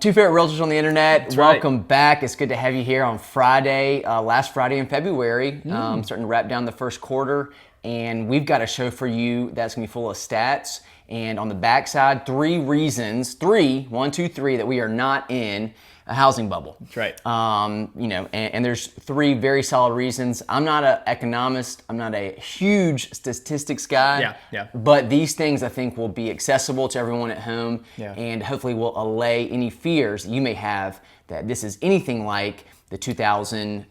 Two Favorite Realtors on the internet. That's Welcome right. back. It's good to have you here on Friday, last Friday in February. Starting to wrap down the first quarter, and we've got a show for you that's going to be full of stats. And on the backside, 3 reasons, that we are not in a housing bubble. That's right. And there's 3 very solid reasons. I'm not an economist. I'm not a huge statistics guy. Yeah. But these things I think will be accessible to everyone at home, Yeah. and hopefully will allay any fears that you may have that this is anything like the 2007,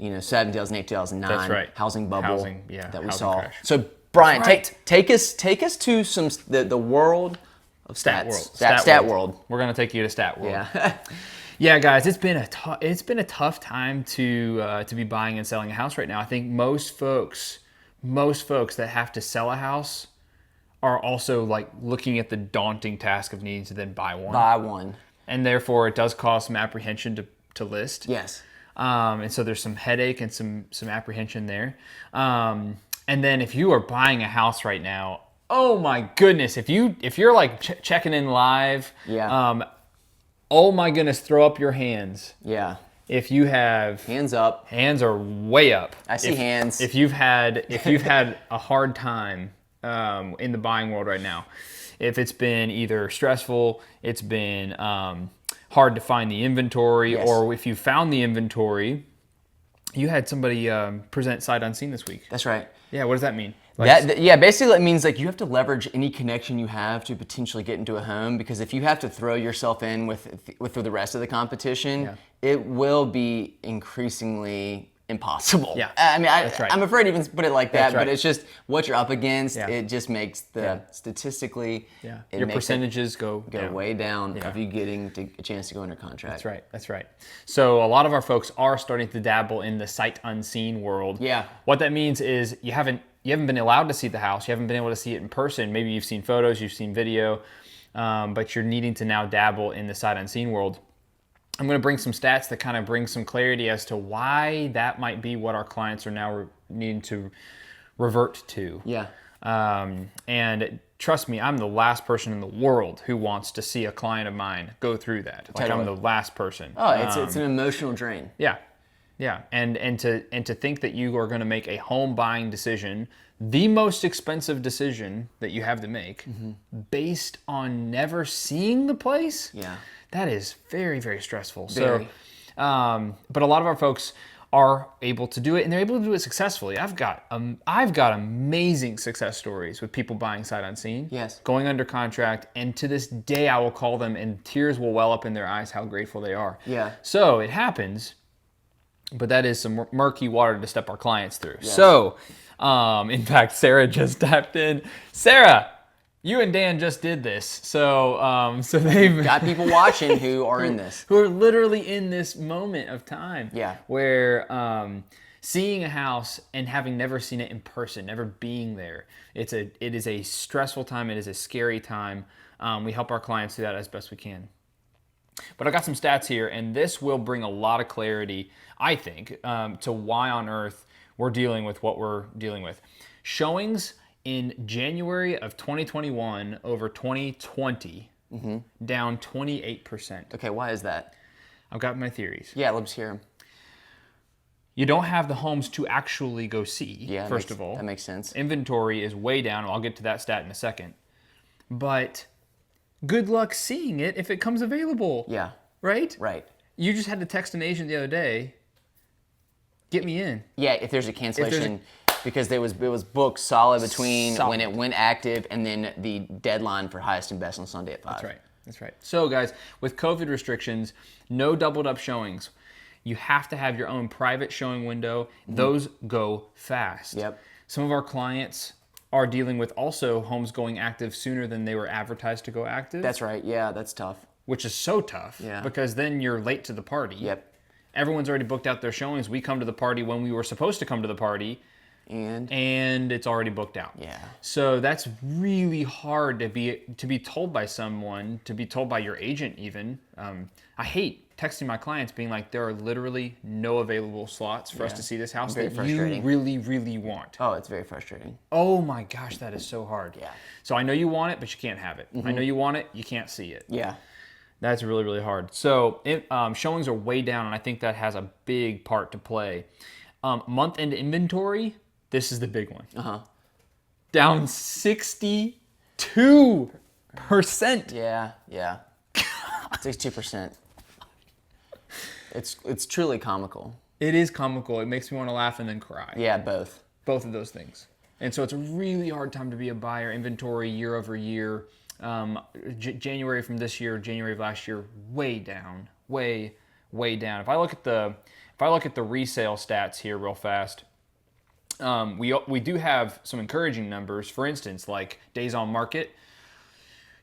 2008, 2009 That's right. housing bubble that we housing saw. crash. So Brian, Right. take us to the world of Stat stats. world. Stat world. We're gonna take you to stat world. Yeah. Yeah, guys, it's been a tough time to be buying and selling a house right now. I think most folks that have to sell a house are also like looking at the daunting task of needing to then buy one. Buy one. And therefore it does cause some apprehension to list. Yes. And so there's some headache and some apprehension there. And then if you are buying a house right now, oh my goodness, if you're like checking in live, Yeah. Oh my goodness, throw up your hands. Yeah. If you have Hands up. hands are way up. I see hands. If you've had a hard time in the buying world right now, if it's been either stressful, it's been hard to find the inventory, Yes. or if you found the inventory, you had somebody present sight unseen this week. That's right. Yeah, what does that mean? Basically it means like you have to leverage any connection you have to potentially get into a home, because if you have to throw yourself in with the rest of the competition, Yeah. it will be increasingly impossible. Yeah, I mean, that's right. I'm afraid to even put it like that, That's right. but it's just what you're up against. Yeah. It just makes the Yeah. statistically, it Your makes percentages go it go down. way down Yeah. of you getting a chance to go under contract. That's right. So a lot of our folks are starting to dabble in the sight unseen world. Yeah. What that means is you haven't been allowed to see the house. You haven't been able to see it in person. Maybe you've seen photos, you've seen video, but you're needing to now dabble in the sight unseen world. I'm going to bring some stats that kind of bring some clarity as to why that might be what our clients are now needing to revert to. Yeah. And trust me, I'm the last person in the world who wants to see a client of mine go through that. Like, I'm the last person. Oh, it's an emotional drain. Yeah, and to think that you are going to make a home buying decision, the most expensive decision that you have to make, based on never seeing the place. Yeah. That is very, very stressful. Very. So, but a lot of our folks are able to do it, and they're able to do it successfully. I've got amazing success stories with people buying sight unseen, Yes. going under contract, and to this day I will call them, and tears will well up in their eyes how grateful they are. Yeah. So it happens, but that is some murky water to step our clients through. Yes. So, in fact, Sarah just tapped in. Sarah, you and Dan just did this. So they've Got people watching who are in this. who are literally in this moment of time. Yeah. Where seeing a house and having never seen it in person, never being there, it is a stressful time. It is a scary time. We help our clients do that as best we can. But I got some stats here, and this will bring a lot of clarity, I think, to why on earth we're dealing with what we're dealing with. Showings in January of 2021 over 2020, down 28%. Okay, why is that? I've got my theories. Yeah, let's hear him. You don't have the homes to actually go see, Yeah, first of all. that makes sense. Inventory is way down. I'll get to that stat in a second. But good luck seeing it if it comes available. Yeah, Right? right. You just had to text an agent the other day, get me in. Yeah, if there's a cancellation, because it was booked solid between Solid. when it went active and then the deadline for highest and best on Sunday at 5. That's right. So guys, with COVID restrictions, no doubled up showings. You have to have your own private showing window. Those go fast. Yep. Some of our clients are dealing with also homes going active sooner than they were advertised to go active. That's right. Yeah, that's tough. Which is so tough. Yeah. Because then you're late to the party. Yep. Everyone's already booked out their showings. We come to the party when we were supposed to come to the party, and it's already booked out. Yeah. So that's really hard to be told by someone, to be told by your agent even. I hate texting my clients being like, there are literally no available slots for us to see this house Very that frustrating. you really, really want. Oh, it's very frustrating. Oh my gosh, that is so hard. Yeah. So I know you want it, but you can't have it. I know you want it, you can't see it. Yeah. That's really, really hard. So showings are way down, and I think that has a big part to play. Month-end inventory, this is the big one. Down 62%. Yeah, 62%. It's truly comical. It is comical. It makes me want to laugh and then cry. Yeah, both. Both of those things. And so it's a really hard time to be a buyer. Inventory year over year. January from this year, January of last year, way down, way down. If I look at the resale stats here real fast, we do have some encouraging numbers. For instance, like days on market,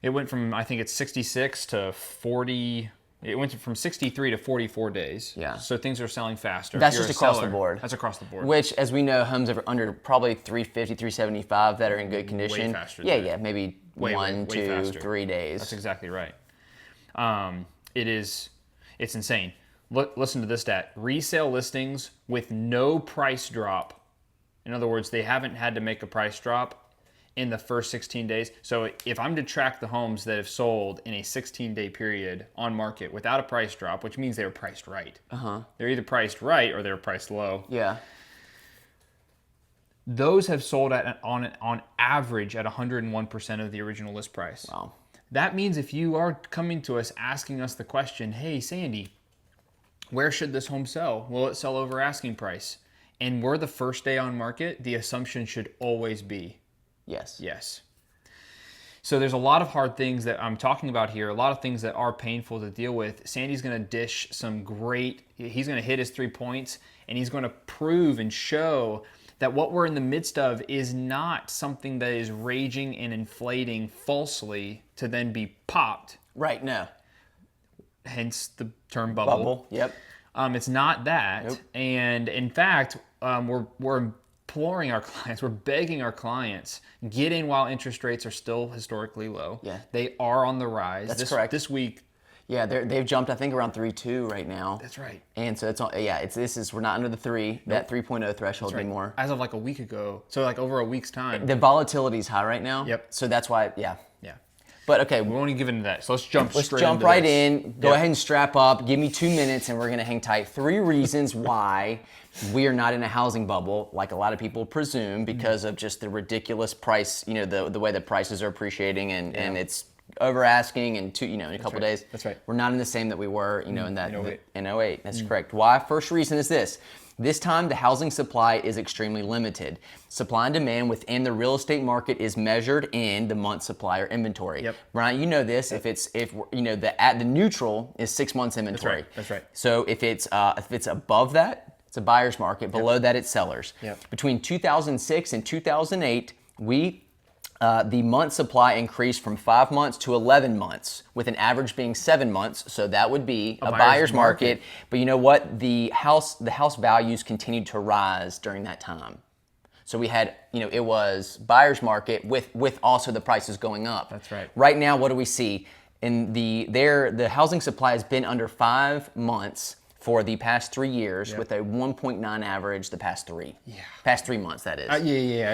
it went from, I think it's 66 to 40. It went from 63 to 44 days. Yeah. So things are selling faster. That's just across the board. That's across the board. Which, as we know, homes are under probably 350, 375 that are in good condition. Way faster. Yeah, maybe way 1, 2, faster. 3 days. That's exactly right. It's insane. Listen to this stat. Resale listings with no price drop. In other words, they haven't had to make a price drop in the first 16 days. So if I'm to track the homes that have sold in a 16-day period on market without a price drop, which means they were priced right. They're either priced right or they're priced low. Yeah. Those have sold on average at 101% of the original list price. Wow. That means if you are coming to us asking us the question, hey, Sandy, where should this home sell? Will it sell over asking price? And we're the first day on market, the assumption should always be yes. So there's a lot of hard things that I'm talking about here, a lot of things that are painful to deal with. Sandy's going to dish he's going to hit his 3 points, and he's going to prove and show that what we're in the midst of is not something that is raging and inflating falsely to then be popped. Right, no. Hence the term bubble. Yep. It's not that. Nope. And in fact, we're imploring our clients, we're begging our clients, get in while interest rates are still historically low. Yeah. They are on the rise. That's correct. This week. Yeah, they've jumped, I think, around 3.2 right now. That's right. And so we're not under the 3, that 3.0 threshold anymore. As of like a week ago. So like over a week's time. The volatility is high right now. Yep. So that's why, yeah. Yeah. But okay, We won't even get into that. So let's jump right in. Go ahead and strap up. Give me 2 minutes and we're going to hang tight. 3 reasons why we are not in a housing bubble, like a lot of people presume, because of just the ridiculous price, the way the prices are appreciating and it's over asking in a couple of days. That's right. We're not in the same that we were, in 08. In 08. That's correct. Why? First reason is this. This time, the housing supply is extremely limited. Supply and demand within the real estate market is measured in the month supply or inventory. Yep. Brian, you know this. Yep. The neutral is 6 months inventory. That's right. So if it's above that, it's a buyer's market. Below that, it's sellers. Yep. Between 2006 and 2008, the month supply increased from 5 months to 11 months, with an average being 7 months. So that would be a buyer's market. But you know what? The house values continued to rise during that time. So we had, it was buyer's market with also the prices going up. That's right. Right now, what do we see? The housing supply has been under 5 months for the past 3 years, with a 1.9 average the past 3. Yeah. Past 3 months, that is. I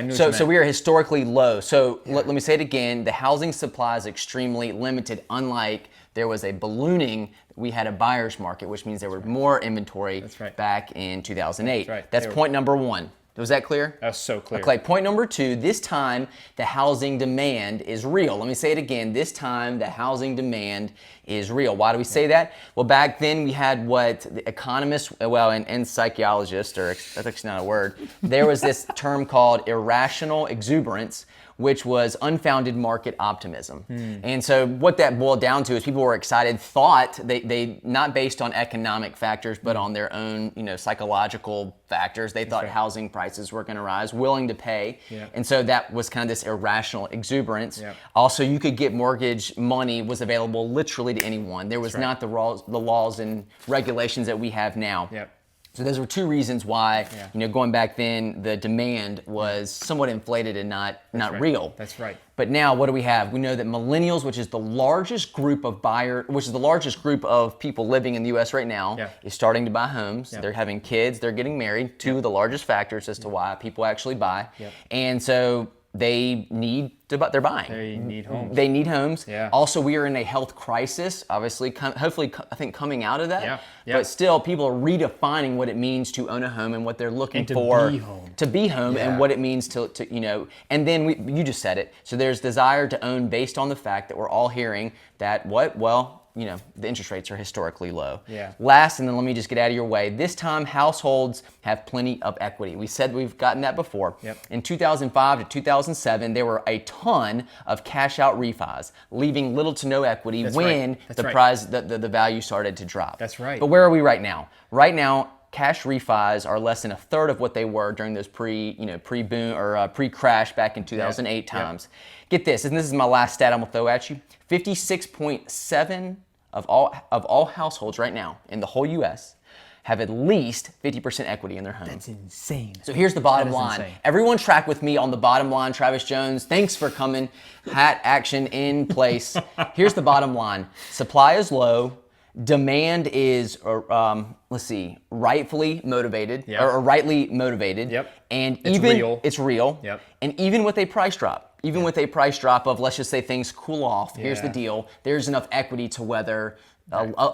know So we are historically low. So let me say it again. The housing supply is extremely limited, unlike there was a ballooning. We had a buyer's market, which means there were more inventory back in 2008. That's right. That's point number 1. Was that clear? That's so clear. Okay, point number 2, this time the housing demand is real. Let me say it again. This time the housing demand is real. Why do we say that? Well, back then we had what the economists, and psychologists, or that's actually not a word, there was this term called irrational exuberance, which was unfounded market optimism. And so what that boiled down to is people were excited, thought they not based on economic factors, but on their own, psychological factors. They thought housing prices were going to rise, willing to pay. Yeah. And so that was kind of this irrational exuberance. Yeah. Also, you could get mortgage money was available literally to anyone. There was not the laws and regulations that we have now. Yeah. So those were 2 reasons why, going back then, the demand was somewhat inflated and not real. That's right. But now, what do we have? We know that millennials, which is the largest group of people living in the U.S. right now, is starting to buy homes. They're having kids. They're getting married. 2 of the largest factors as to why people actually buy. And so they need to, but they're buying. They need homes. They need homes. Yeah. Also, we are in a health crisis, obviously, hopefully, I think coming out of that. Yeah. But still, people are redefining what it means to own a home and what they're looking And to for. be home. To be home Yeah. and what it means to and then you just said it. So there's desire to own based on the fact that we're all hearing that the interest rates are historically low. Yeah. Last, and then let me just get out of your way. This time, households have plenty of equity. We said we've gotten that before. Yep. In 2005 to 2007, there were a ton of cash out refis, leaving little to no equity That's when right. That's the right. price, the value started to drop. That's right. But where are we right now? Right now, cash refis are less than a third of what they were during those pre-boom or pre-crash back in 2008 times. Get this, and this is my last stat I'm gonna throw at you. 56.7 of all households right now in the whole U.S. have at least 50% equity in their home. That's insane. So here's the bottom That is line. insane. Everyone track with me on the bottom line. Travis Jones, thanks for coming. Hat action in place. Here's the bottom line. Supply is low. Demand is, rightfully motivated Yep. or rightly motivated. Yep. And It's even real. it's real. Yep. And even with a price drop, of, let's just say things cool off. Here's the Yeah. deal. There's enough equity to weather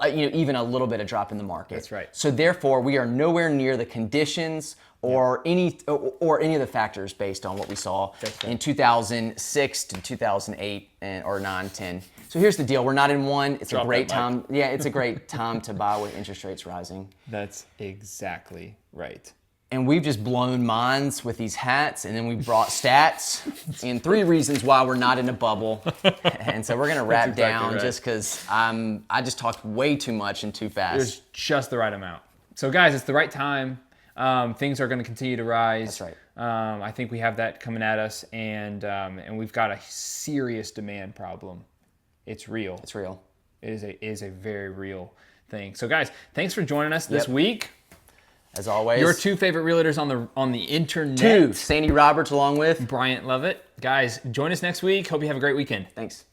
even a little bit of drop in the market. That's right. So therefore, we are nowhere near the conditions or any of the factors based on what we saw in 2006 to 2008 or 9, 10. So here's the deal. We're not in one. It's Drop a great that mic. time. Yeah, it's a great time to buy with interest rates rising. That's exactly right. And we've just blown minds with these hats, and then we brought stats and 3 reasons why we're not in a bubble. And so we're gonna wrap exactly down right. just because I just talked way too much and too fast. There's just the right amount. So guys, it's the right time. Things are going to continue to rise. That's right. I think we have that coming at us, and we've got a serious demand problem. It's real. It's real. It is a very real thing. So guys, thanks for joining us this week. As always. Your 2 favorite realtors on the internet. 2, Sandy Roberts along with Bryant Lovett. Guys, join us next week. Hope you have a great weekend. Thanks.